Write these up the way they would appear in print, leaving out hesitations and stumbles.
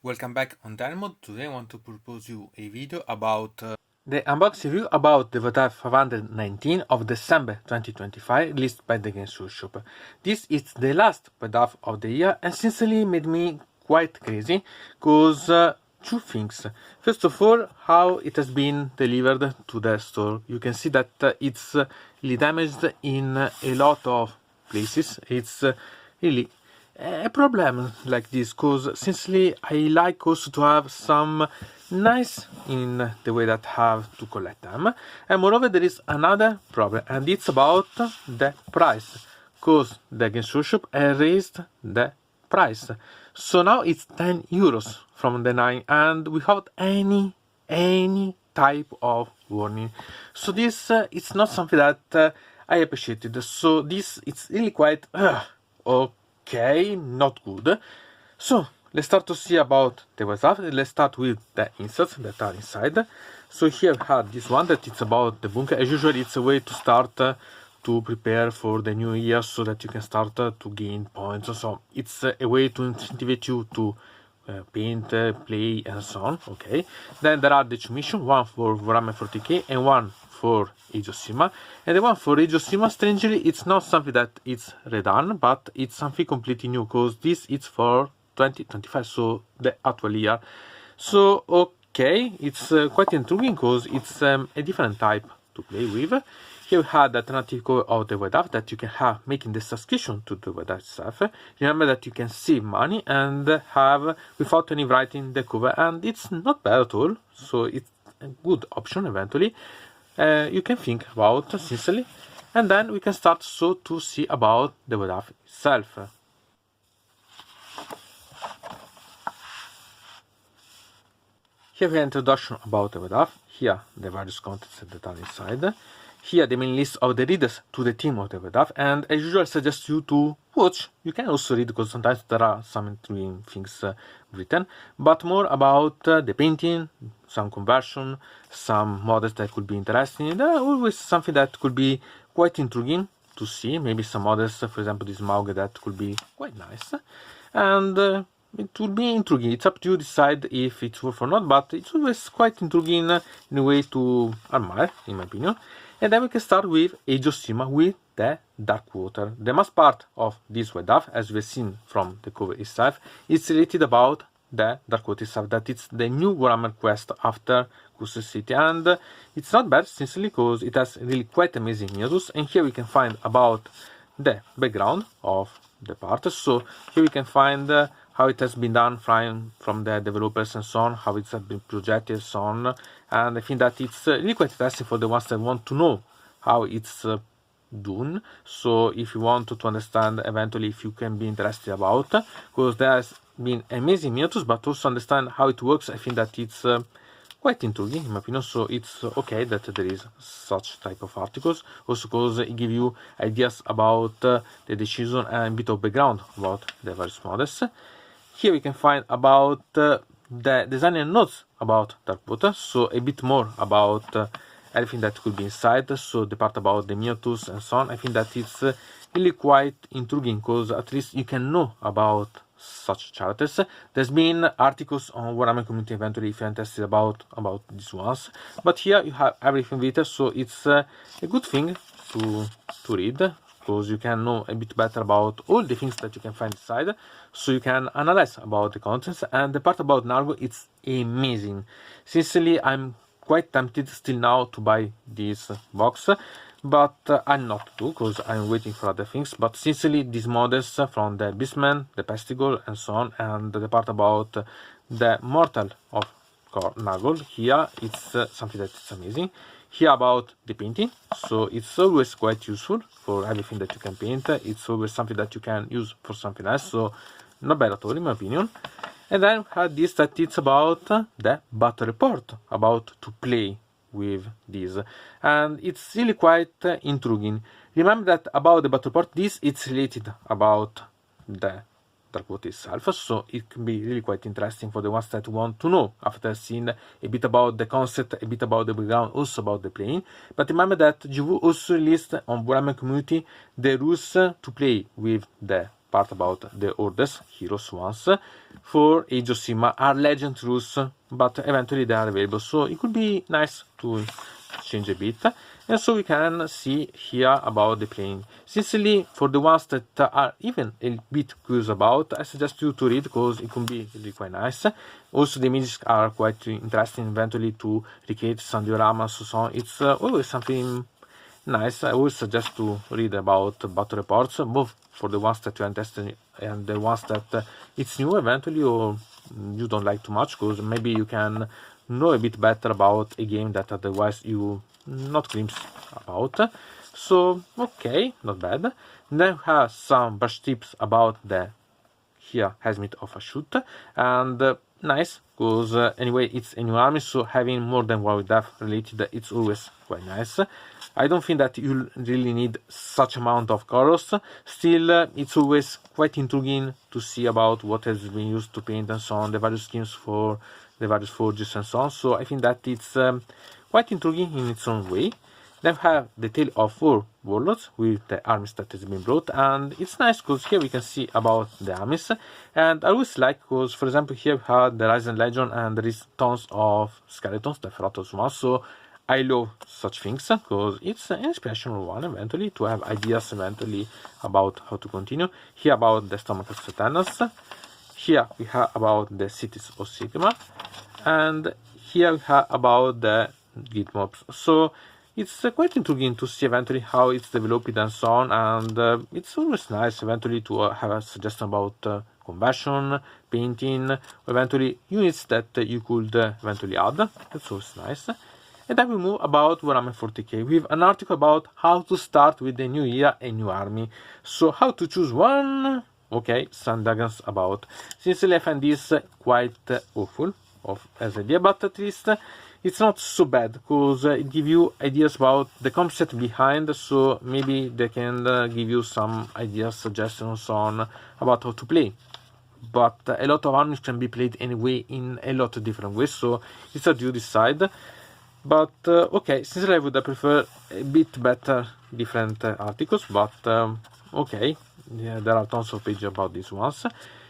Welcome back on deynonmod. Today I want to propose you a video about the unboxing review about the White Dwarf 519 of December 2025, released by the Games Workshop. This is the last White Dwarf of the year and sincerely made me quite crazy because two things. First of all, how it has been delivered to the store. You can see that it's really damaged in a lot of places. It's really a problem like this, because sincerely I like also to have some nice in the way that I have to collect them. And moreover, there is another problem, and it's about the price, because the Games Workshop raised the price, so now it's 10 euros from the 9 and without any type of warning. So this it's not something that I appreciated. So this it's really quite okay, not good. So let's start to see about the White Dwarf. Let's start with the inserts that are inside. So here we have this one that it's about the bunker. As usual, it's a way to start to prepare for the new year so that you can start to gain points. So it's a way to incentivate you to paint, play, and so on. Okay. Then there are the two missions, one for Warhammer 40k and one for Age of Sigmar. And the one for Age of Sigmar, strangely, it's not something that it's redone, but it's something completely new, because this is for 2025, so the actual year. So okay, it's quite intriguing because it's a different type to play with. Here we have the alternative cover of the White Dwarf that you can have making the subscription to the White Dwarf itself. Remember that you can save money and have without any writing the cover, and it's not bad at all. So it's a good option eventually. You can think about sincerely, and then we can start so to see about the White Dwarf itself. Here we have introduction about the White Dwarf. Here the various contents that are inside. Here the main list of the readers to the team of the White Dwarf, and as usual I suggest you to watch. You can also read because sometimes there are some intriguing things written, but more about the painting, some conversion, some models that could be interesting. There are always something that could be quite intriguing to see, maybe some models, for example this Maug, that could be quite nice, and it will be intriguing. It's up to you to decide if it's worth or not, but it's always quite intriguing in a way to admire, in my opinion. And then we can start with Age of Sigmar with the Darkwater. The most part of this White Dwarf, as we've seen from the cover itself, is related about the Darkwater itself, that it's the new Warhammer Quest after Cursed City, and it's not bad, sincerely, because it has really quite amazing miniatures. And here we can find about the background of the part. So here we can find how it has been done from the developers and so on, how it's been projected and so on. And I think that it's really quite interesting for the ones that want to know how it's done. So if you want to understand eventually, if you can be interested about, because there has been amazing miniatures, but also understand how it works, I think that it's quite intriguing in my opinion. So it's okay that there is such type of articles, also because it gives you ideas about the decision and a bit of background about the various models. Here we can find about the designer notes about Darkwater, so a bit more about everything that could be inside, so the part about the miniatures and so on. I think that it's really quite intriguing, because at least you can know about such characters. There's been articles on Warhammer community eventually if you're interested about these ones, but here you have everything written, so it's a good thing to read, because you can know a bit better about all the things that you can find inside, so you can analyze about the contents. And the part about Nargo, it's amazing. Sincerely, I'm quite tempted still now to buy this box, but I'm not to, because I'm waiting for other things. But sincerely, these models from the Beastman, the Pesticle and so on, and the part about the Mortal of Nargol, here it's something that is amazing. Here about the painting, so it's always quite useful for everything that you can paint. It's always something that you can use for something else, so not bad at all in my opinion. And then we have this that it's about the battle report, about to play with this, and it's really quite intriguing. Remember that about the battle report, this it's related about the Darkwater itself, so it can be really quite interesting for the ones that want to know after seeing a bit about the concept, a bit about the background, also about the playing. But remember that you will also list on Warhammer community the rules to play with the part about the oldest heroes ones for Age of Sigmar are legend rules, but eventually they are available, so it could be nice to change a bit. And so we can see here about the playing. Sincerely, for the ones that are even a bit curious about, I suggest you to read, because it can be really quite nice. Also, the images are quite interesting eventually to recreate some dioramas, so on. It's always something nice. I always suggest to read about battle reports, both for the ones that you are interested in and the ones that it's new eventually, or you don't like too much, because maybe you can know a bit better about a game that otherwise you not glimpse about. So okay, not bad. Then we have some brush tips about the here Helsmiths of Hashut, and nice, because anyway it's a new army, so having more than one death related, it's always quite nice. I don't think that you really need such amount of colors. Still, it's always quite intriguing to see about what has been used to paint and so on, the various schemes for the various forges and so on. So I think that it's quite intriguing in its own way. Then we have the tale of 4 warlords with the armies that has been brought, and it's nice because here we can see about the armies. And I always like, because for example here we have the Risen Legion and there is tons of skeletons, the Ferratos ones, so I love such things because it's an inspirational one eventually to have ideas eventually about how to continue. Here about the Stomach of Satanas, here we have about the Cities of Sigmar, and here we have about the Guild mobs. So it's quite intriguing to see eventually how it's developed and so on, and it's always nice eventually to have a suggestion about conversion, painting, or eventually units that you could eventually add. That's always nice. And then we move about Warhammer 40k with an article about how to start with the new year a new army. So how to choose one? Okay, some diagrams about. Sincerely I find this quite awful as idea, but at least it's not so bad, because it gives you ideas about the concept behind, so maybe they can give you some ideas, suggestions, so on about how to play. But a lot of armies can be played anyway in a lot of different ways, so it's up to you decide. But okay, sincerely I would prefer a bit better different articles, but okay, yeah, there are tons of pages about these ones.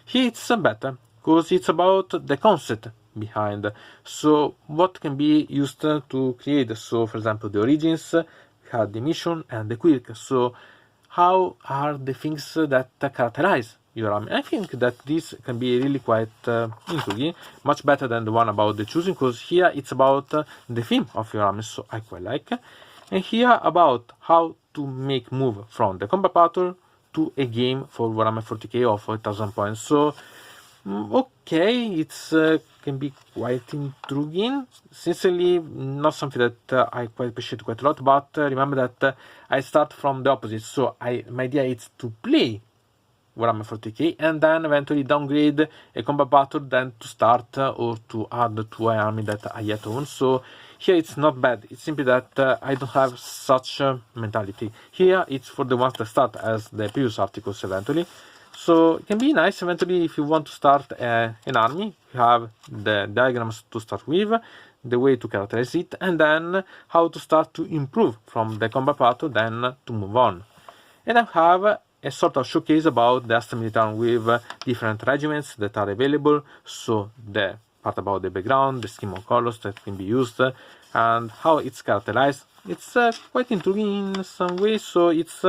Here it's better, because it's about the concept behind, so what can be used to create. So for example the origins, we have the mission and the quirk, so how are the things that characterize your army. I think that this can be really quite intriguing, much better than the one about the choosing, because here it's about the theme of your army, so I quite like. And here about how to make move from the combat battle to a game for Warhammer 40k of 1000 points. So okay, it's can be quite intriguing. Sincerely, not something that I quite appreciate quite a lot, but remember that I start from the opposite, so my idea is to play Warhammer 40k and then eventually downgrade a combat battle, then to start or to add to an army that I yet own. So here it's not bad, it's simply that I don't have such mentality. Here it's for the ones that start as the previous articles eventually. So it can be nice eventually if you want to start an army. You have the diagrams to start with, the way to characterize it, and then how to start to improve from the combat battle, then to move on. And I have a sort of showcase about the Astra Militarum with different regiments that are available, so the part about the background, the scheme of colors that can be used, and how it's characterized. It's quite intriguing in some ways, so it's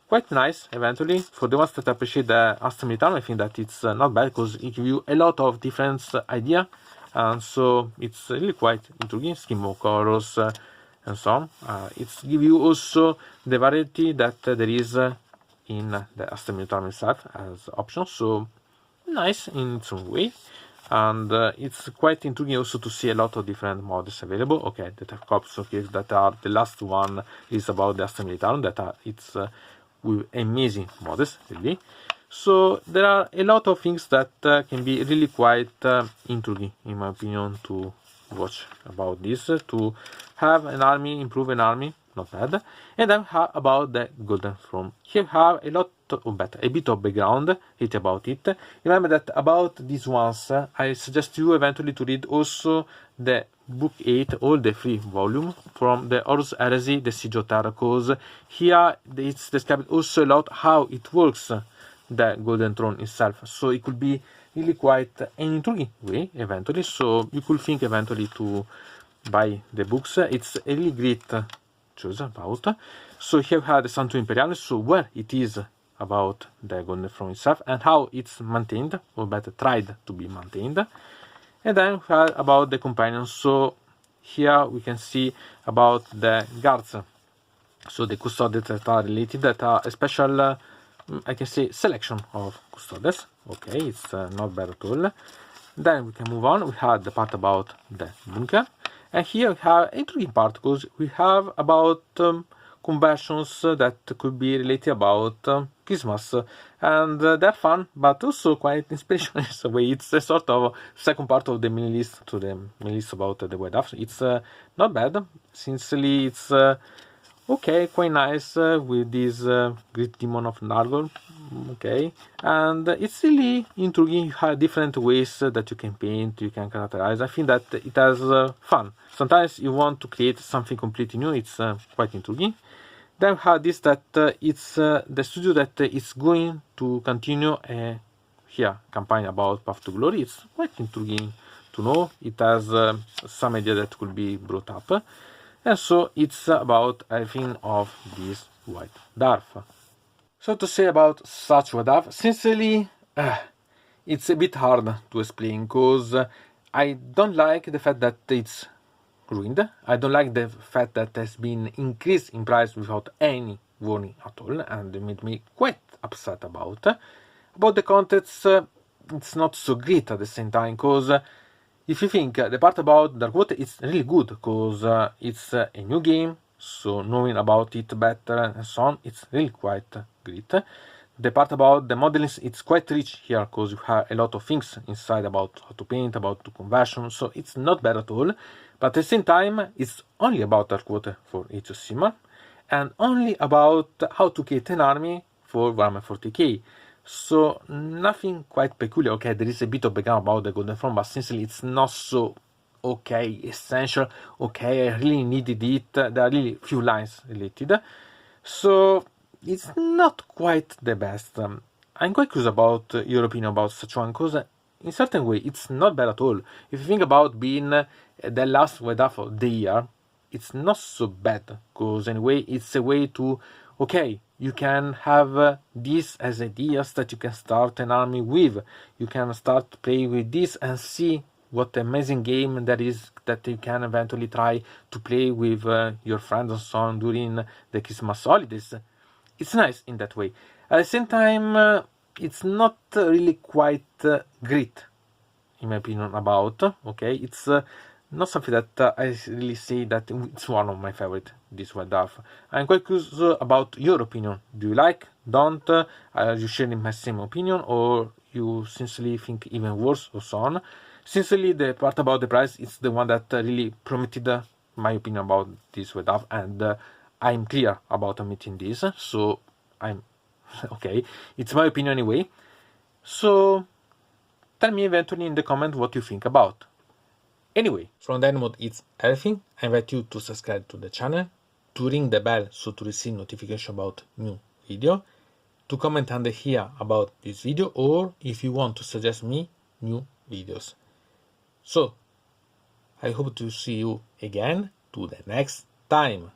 quite nice eventually. For the ones that appreciate the Astra Militarum, I think that it's not bad, because it gives you a lot of different ideas, and so it's really quite intriguing, scheme of colors and so on. It gives you also the variety that there is in the Astra Militarum itself as options, so nice in its own way. And it's quite intriguing also to see a lot of different models available. Okay, that have copies of it that are, the last one is about the Astra Militarum, that are, it's with amazing models really. So there are a lot of things that can be really quite intriguing in my opinion to watch about this, to have an army, improve an army, not bad. And then about the Golden Throne. Here we have a lot of a bit of background about it. Remember that about these ones, I suggest you eventually to read also the book 8, all the 3 volumes from the Horus Heresy, the Siege of Terra, because here it's described also a lot how it works, the Golden Throne itself. So it could be really quite an intriguing way eventually. So you could think eventually to buy the books. It's a really great choice about. So here we have the Santo Imperiale, so where it is about the Golden Throne itself and how it's maintained, or better tried to be maintained. And then we have about the companions. So here we can see about the guards, so the custodes that are related, that are a special, I can say, selection of custodes. Okay, it's not bad at all. Then we can move on. We have the part about the bunker, and here we have a intriguing part because we have about conversions that could be related about Christmas, and they're fun, but also quite inspirational in a way. It's a sort of second part of the mini list to the mini list about the White Dwarf. It's not bad. Sincerely, it's okay, quite nice with this Great Demon of Nargol. Okay, and it's really intriguing. You have different ways that you can paint, you can characterize. I think that it has fun. Sometimes you want to create something completely new. It's quite intriguing. Then we have this that it's the studio that is going to continue here campaign about Path to Glory. It's quite intriguing to know. It has some idea that could be brought up, and so it's about everything of this White Dwarf. So to say about such White Dwarf, sincerely, it's a bit hard to explain because I don't like the fact that it's ruined. I don't like the fact that it has been increased in price without any warning at all, and it made me quite upset about. About the contents, it's not so great at the same time, because if you think the part about Darkwater is really good, because it's a new game, so knowing about it better and so on, it's really quite great. The part about the modeling, it's quite rich here, because you have a lot of things inside about how to paint, about to conversion, so it's not bad at all. But at the same time, it's only about Darkwater for Age of Sigmar, and only about how to create an army for Warhammer 40k. So nothing quite peculiar. Okay, there is a bit of background about the Golden Throne, but sincerely it's not so essential. Okay, I really needed it. There are really few lines related. So it's not quite the best. I'm quite curious about your opinion about such one, because in a certain way it's not bad at all. If you think about being the last White Dwarf of the year, it's not so bad, because anyway it's a way to, okay, you can have this as ideas that you can start an army with. You can start playing with this and see what amazing game that is, that you can eventually try to play with your friends and so on during the Christmas holidays. It's nice in that way. At the same time, it's not really quite great, in my opinion, about. Okay, it's not something that I really say that it's one of my favorite, this White Dwarf. I'm quite curious about your opinion. Do you like? Don't? Are you sharing my same opinion, or you sincerely think even worse, or so on? Sincerely, the part about the price is the one that really promoted my opinion about this White Dwarf, and I'm clear about admitting this, so I'm okay. It's my opinion anyway. So tell me eventually in the comment what you think about. Anyway, from deynonmod it's everything. I invite you to subscribe to the channel, to ring the bell so to receive notification about new video, to comment under here about this video, or if you want to suggest me new videos. So I hope to see you again to the next time.